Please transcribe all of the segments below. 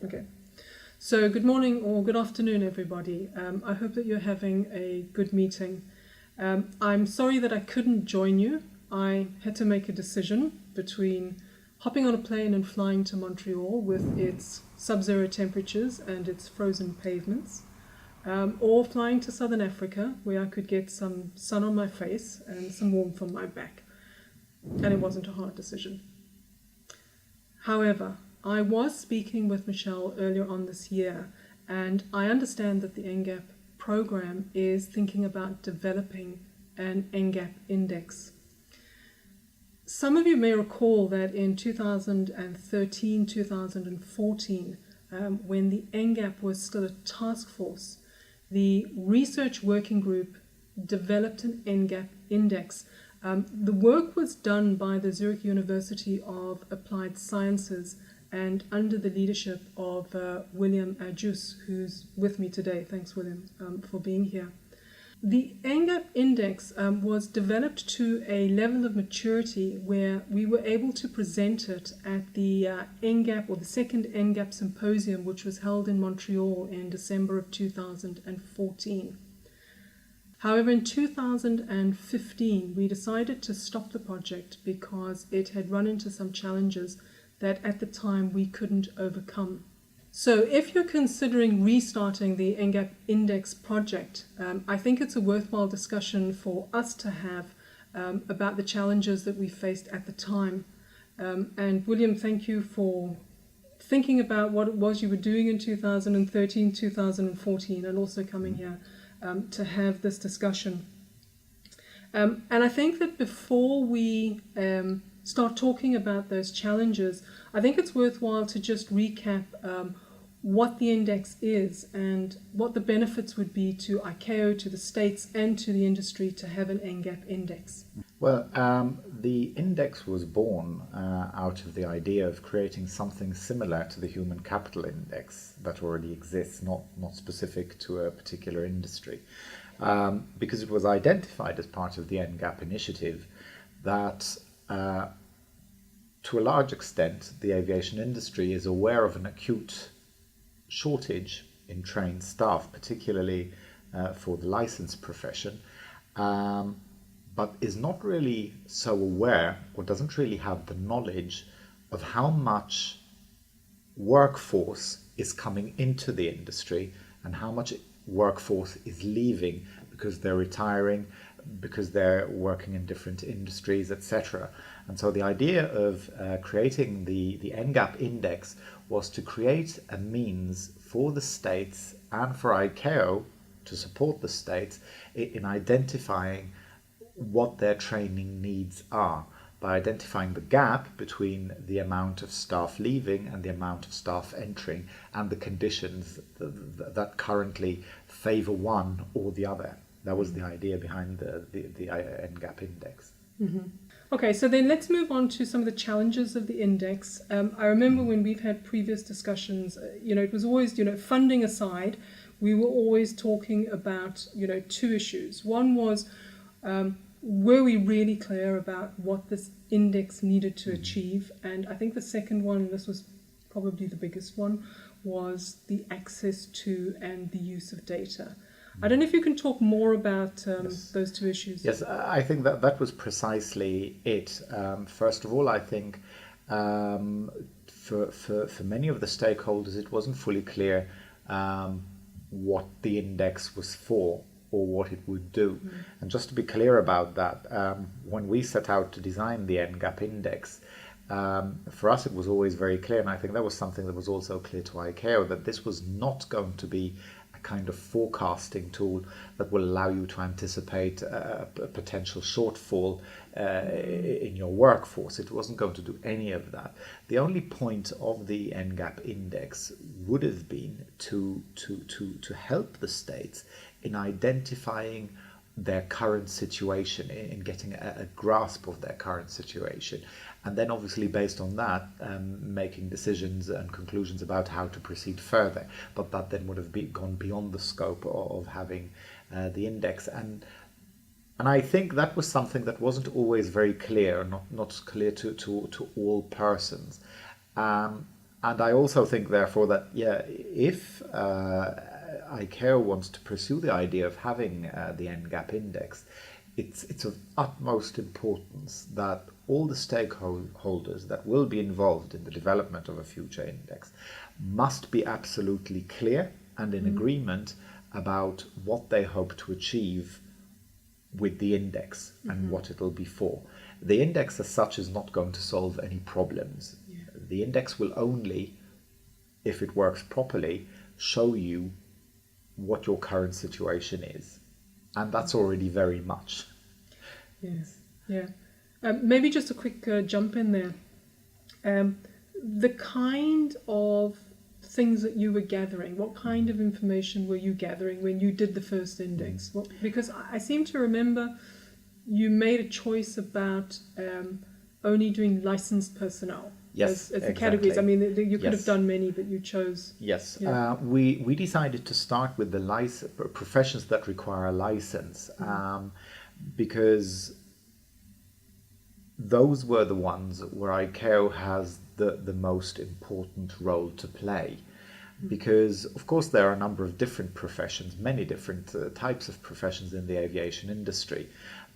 Okay. So good morning or good afternoon, everybody. I hope that you're having a good meeting. I'm sorry that I couldn't join you. I had to make a decision between hopping on a plane and flying to Montreal with its sub-zero temperatures and its frozen pavements, or flying to Southern Africa where I could get some sun on my face and some warmth on my back. And it wasn't a hard decision. However, I was speaking with Michelle earlier on this year, and I understand that the NGAP program is thinking about developing an NGAP index. Some of you may recall that in 2013, 2014, when the NGAP was still a task force, the research working group developed an NGAP index. The work was done by the Zurich University of Applied Sciences and under the leadership of William Ajus, who's with me today. Thanks, William, for being here. The NGAP index was developed to a level of maturity where we were able to present it at the NGAP, or the second NGAP symposium, which was held in Montreal in December of 2014. However, in 2015, we decided to stop the project because it had run into some challenges that at the time we couldn't overcome. So if you're considering restarting the NGAP Index project, I think it's a worthwhile discussion for us to have about the challenges that we faced at the time. And William, thank you for thinking about what it was you were doing in 2013, 2014, and also coming here to have this discussion. And I think that before we start talking about those challenges, I think it's worthwhile to just recap what the index is and what the benefits would be to ICAO, to the states, and to the industry to have an NGAP index. Well, the index was born out of the idea of creating something similar to the human capital index that already exists, not specific to a particular industry, because it was identified as part of the NGAP initiative that to a large extent the aviation industry is aware of an acute shortage in trained staff, particularly for the licensed profession, but is not really so aware or doesn't really have the knowledge of how much workforce is coming into the industry and how much workforce is leaving because they're retiring, because they're working in different industries, etc. And so the idea of creating the NGAP index was to create a means for the states and for ICAO to support the states in identifying what their training needs are, by identifying the gap between the amount of staff leaving and the amount of staff entering and the conditions that currently favor one or the other. That was the idea behind the NGAP index. Mm-hmm. Okay, so then let's move on to some of the challenges of the index. I remember when we've had previous discussions, it was always, funding aside, we were always talking about, two issues. One was, were we really clear about what this index needed to achieve? And I think the second one, and this was probably the biggest one, was the access to and the use of data. I don't know if you can talk more about those two issues. Yes, I think that was precisely it. First of all, I think for many of the stakeholders, it wasn't fully clear what the index was for or what it would do. And just to be clear about that, when we set out to design the NGAP index, for us it was always very clear, and I think that was something that was also clear to ICAO, that this was not going to be a kind of forecasting tool that will allow you to anticipate a potential shortfall in your workforce. It wasn't going to do any of that. The only point of the NGAP index would have been to help the states in identifying their current situation, in getting a grasp of their current situation, and then obviously based on that making decisions and conclusions about how to proceed further. But that then would have gone beyond the scope of having the index, and I think that was something that wasn't always very clear, not clear to all persons. And I also think, therefore, that if ICAO wants to pursue the idea of having the NGAP index, it's of utmost importance that all the stakeholders that will be involved in the development of a future index must be absolutely clear and in agreement about what they hope to achieve with the index and what it'll be for. The index as such is not going to solve any problems. Yeah. The index will only, if it works properly, show you what your current situation is. And that's already very much. Yes, yeah. Maybe just a quick jump in there. The kind of things that you were gathering, what kind of information were you gathering when you did the first index? Because I seem to remember you made a choice about only doing licensed personnel Yes, as the exactly. categories. I mean, you could Yes. have done many, but you chose. Yes, Yeah. we decided to start with the professions that require a license because those were the ones where ICAO has the most important role to play. Because, of course, there are a number of different professions, many different types of professions in the aviation industry.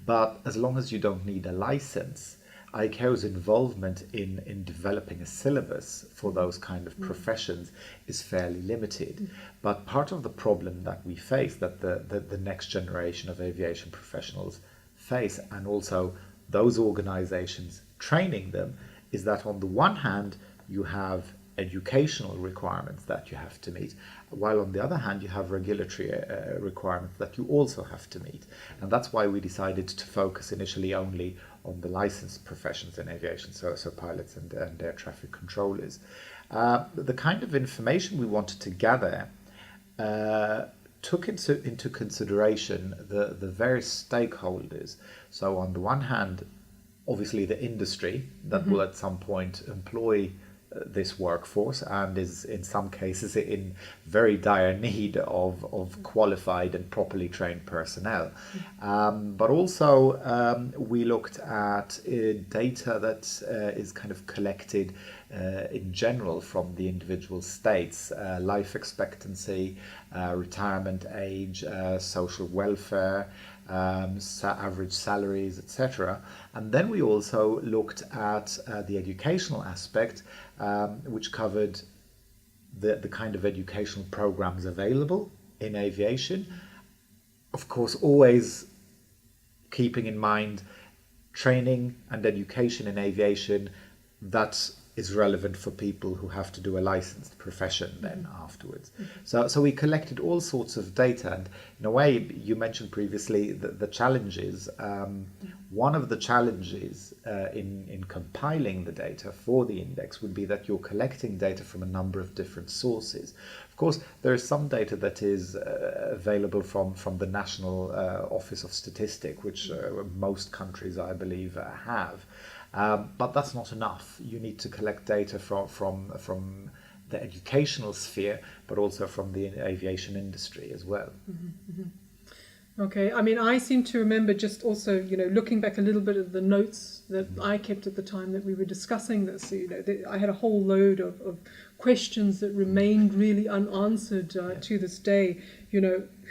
But as long as you don't need a license, ICAO's involvement in developing a syllabus for those kind of professions is fairly limited. But part of the problem that we face, that the next generation of aviation professionals face, and also those organizations training them, is that on the one hand, you have educational requirements that you have to meet, while on the other hand you have regulatory requirements that you also have to meet. And that's why we decided to focus initially only on the licensed professions in aviation, so pilots and air traffic controllers. The kind of information we wanted to gather took into consideration the various stakeholders. So on the one hand, obviously the industry that will at some point employ this workforce and is in some cases in very dire need of qualified and properly trained personnel. But also we looked at data that is kind of collected in general from the individual states, life expectancy, retirement age, social welfare, average salaries, etc. And then we also looked at the educational aspect, which covered the kind of educational programs available in aviation. Of course, always keeping in mind training and education in aviation that is relevant for people who have to do a licensed profession then afterwards. So we collected all sorts of data, and in a way, you mentioned previously the challenges. One of the challenges in compiling the data for the index would be that you're collecting data from a number of different sources. Of course, there is some data that is available from the National Office of Statistics, which most countries, I believe, have. But that's not enough. You need to collect data from the educational sphere, but also from the aviation industry as well. Okay, I mean, I seem to remember just also, looking back a little bit at the notes that I kept at the time that we were discussing this. I had a whole load of questions that remained really unanswered to this day.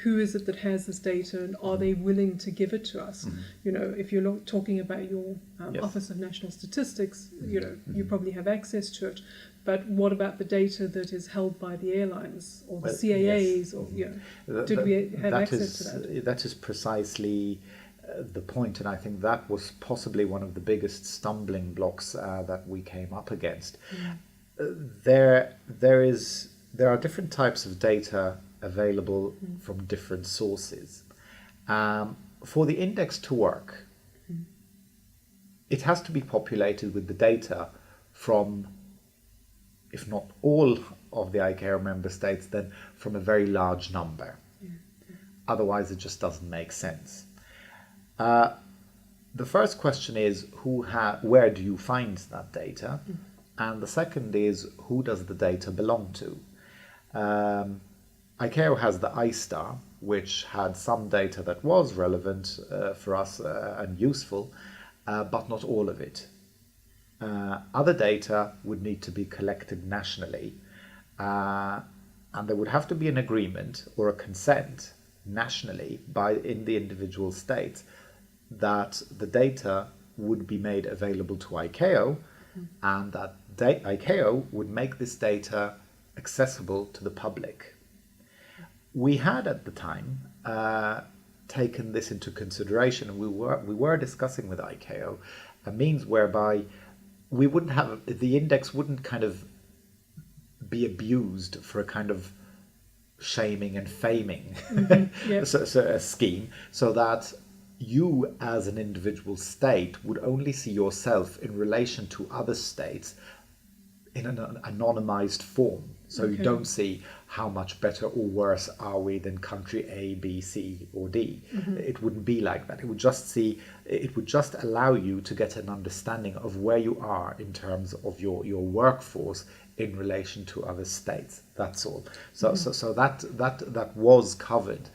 Who is it that has this data, and are they willing to give it to us? If you're talking about your Yes. Office of National Statistics, you probably have access to it. But what about the data that is held by the airlines or the CAAs? Yes. Or did we have access to that? That is precisely the point, and I think that was possibly one of the biggest stumbling blocks that we came up against. There are different types of data available from different sources. For the index to work, it has to be populated with the data from, if not all of the ICAO member states, then from a very large number. Otherwise, it just doesn't make sense. The first question is, where do you find that data? And the second is, who does the data belong to? ICAO has the ISTAR, which had some data that was relevant for us and useful, but not all of it. Other data would need to be collected nationally, and there would have to be an agreement or a consent nationally in the individual states that the data would be made available to ICAO, and that ICAO would make this data accessible to the public. We had at the time taken this into consideration, and we were discussing with ICAO a means whereby we wouldn't have the index wouldn't kind of be abused for a kind of shaming and faming so a scheme, so that you as an individual state would only see yourself in relation to other states in an anonymized form. So you don't see how much better or worse are we than country A, B, C, or D. It wouldn't be like that. It would just allow you to get an understanding of where you are in terms of your workforce in relation to other states. That's all. So that was covered.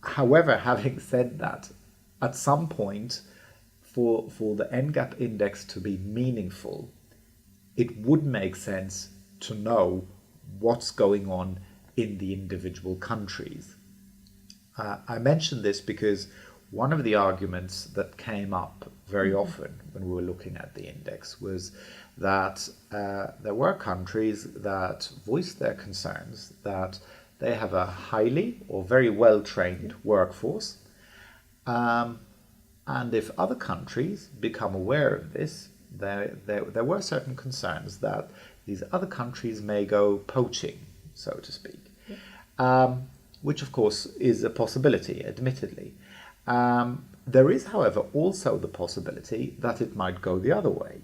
However, having said that, at some point, for the NGAP index to be meaningful, it would make sense to know what's going on in the individual countries. I mention this because one of the arguments that came up very often when we were looking at the index was that there were countries that voiced their concerns that they have a highly or very well-trained workforce, and if other countries become aware of this, there were certain concerns that these other countries may go poaching, so to speak, which of course is a possibility, admittedly. There is, however, also the possibility that it might go the other way,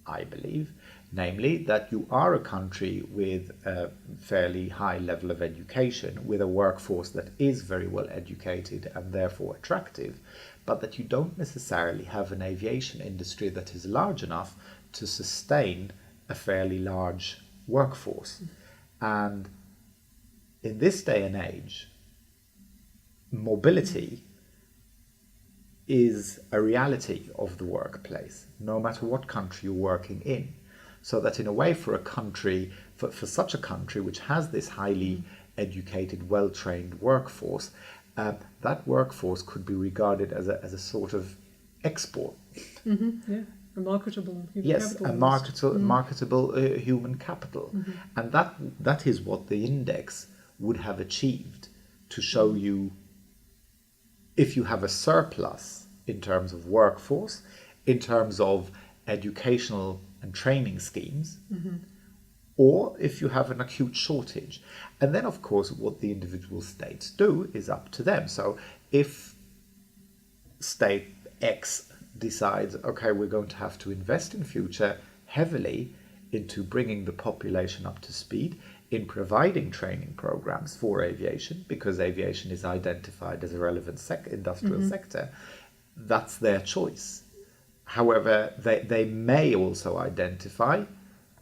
I believe, namely that you are a country with a fairly high level of education, with a workforce that is very well educated and therefore attractive, but that you don't necessarily have an aviation industry that is large enough to sustain a fairly large workforce. And in this day and age, mobility is a reality of the workplace, no matter what country you're working in. So that in a way, for a country, for such a country which has this highly educated, well-trained workforce, that workforce could be regarded as a sort of export. A marketable human yes, capital. A marketable human capital. And that is what the index would have achieved, to show you if you have a surplus in terms of workforce, in terms of educational and training schemes, or if you have an acute shortage. And then, of course, what the individual states do is up to them. So if state X decides, okay, we're going to have to invest in future heavily into bringing the population up to speed, in providing training programs for aviation, because aviation is identified as a relevant industrial sector, that's their choice. However, they may also identify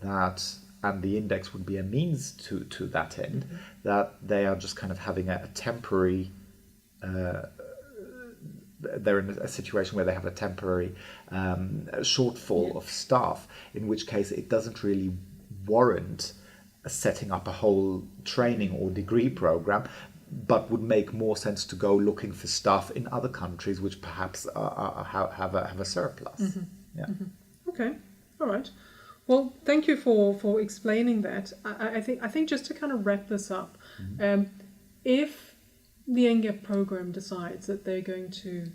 that, and the index would be a means to that end, that they are just kind of having a temporary, they're in a situation where they have a temporary shortfall of staff, in which case it doesn't really warrant setting up a whole training or degree program, but would make more sense to go looking for staff in other countries which perhaps have a surplus. Okay, all right. Well, thank you for explaining that. I think just to kind of wrap this up, if the NGAP program decides that they're going to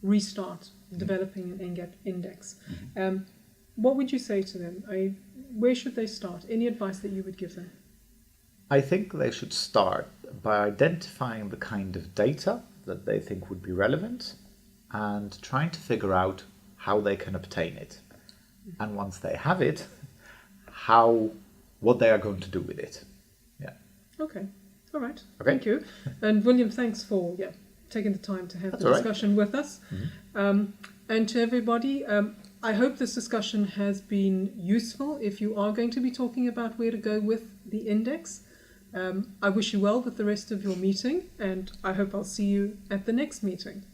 restart developing an NGAP index, what would you say to them? Where should they start? Any advice that you would give them? I think they should start by identifying the kind of data that they think would be relevant and trying to figure out how they can obtain it. And once they have it, what they are going to do with it. Yeah. Okay. All right. Okay. Thank you. And William, thanks for taking the time to have the discussion with us. And to everybody, I hope this discussion has been useful if you are going to be talking about where to go with the index. I wish you well with the rest of your meeting, and I hope I'll see you at the next meeting.